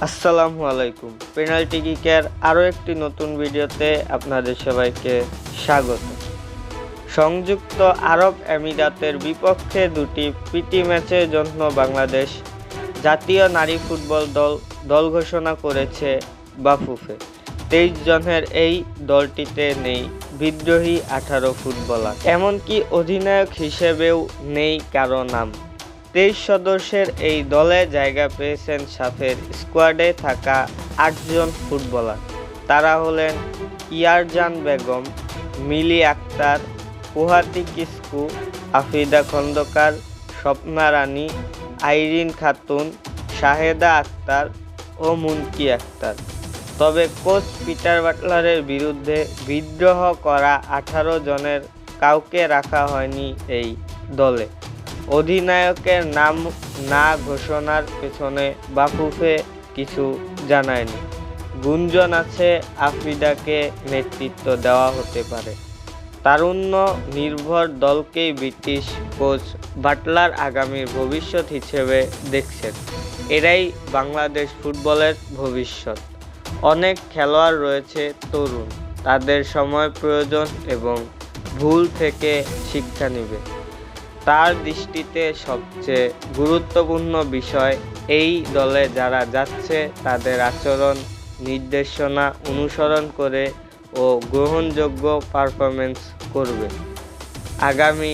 আসসালামু আলাইকুম। পেনাল্টি কিকের আরও একটি নতুন ভিডিওতে আপনাদের সবাইকে স্বাগত। সংযুক্ত আরব আমিরাতের বিপক্ষে দুটি প্রীতি ম্যাচের জন্য বাংলাদেশ জাতীয় নারী ফুটবল দল ঘোষণা করেছে বাফুফে। 23 জনের এই দলটিতে নেই বিদ্রোহী 18 ফুটবলার, এমনকি অধিনায়ক হিসেবেও নেই কারো নাম। 23 সদস্যের এই দলে জায়গা পেয়েছেন সাফের স্কোয়াডে থাকা 8 জন ফুটবলার। তারা হলেন ইয়ারজান বেগম, মিলি আক্তার, পোহাতি কিসকু, আফিদা খন্দকার, স্বপ্না রানী, আইরিন খাতুন, শাহেদা আক্তার ও মুনকি আক্তার। তবে কোচ পিটার বাটলারের বিরুদ্ধে বিদ্রোহ করা 18 জনের কাউকে রাখা হয়নি এই দলে। অধিনায়কের নাম না ঘোষণার পেছনে বাফুফে কিছু জানায়নি। গুঞ্জন আছে আফিদাকে নেতৃত্ব দেওয়া হতে পারে। তারুণ্য নির্ভর দলকেই ব্রিটিশ কোচ বাটলার আগামীর ভবিষ্যৎ হিসেবে দেখছেন। এরাই বাংলাদেশ ফুটবলের ভবিষ্যৎ। অনেক খেলোয়াড় রয়েছে তরুণ, তাদের সময় প্রয়োজন এবং ভুল থেকে শিক্ষা নেবে। তার দৃষ্টিতে সবচেয়ে গুরুত্বপূর্ণ বিষয় এই দলে যারা যাচ্ছে তাদের আচরণ নির্দেশনা অনুসরণ করে ও গ্রহণযোগ্য পারফরমেন্স করবে। আগামী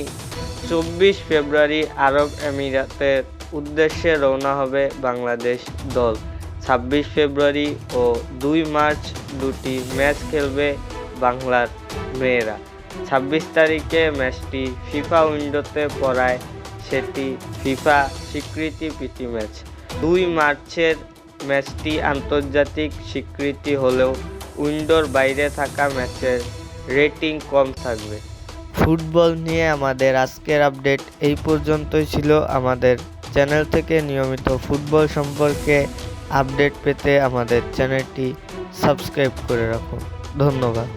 24 ফেব্রুয়ারি আরব আমিরাতের উদ্দেশ্যে রওনা হবে বাংলাদেশ দল। 26 ফেব্রুয়ারি ও 2 মার্চ দুটি ম্যাচ খেলবে বাংলার মেয়েরা। 26 তারিখে ম্যাচটি ফিফা উইন্ডোতে পড়ায় সেটি ফিফা স্বীকৃতি প্রীতি ম্যাচ। 2 মার্চের ম্যাচটি আন্তর্জাতিক স্বীকৃতি হলেও উইন্ডোর বাইরে থাকা ম্যাচের রেটিং কম থাকবে। ফুটবল নিয়ে আমাদের আজকের আপডেট এই পর্যন্তই ছিল। আমাদের চ্যানেল থেকে নিয়মিত ফুটবল সম্পর্কে আপডেট পেতে আমাদের চ্যানেলটি সাবস্ক্রাইব করে রাখুন। ধন্যবাদ।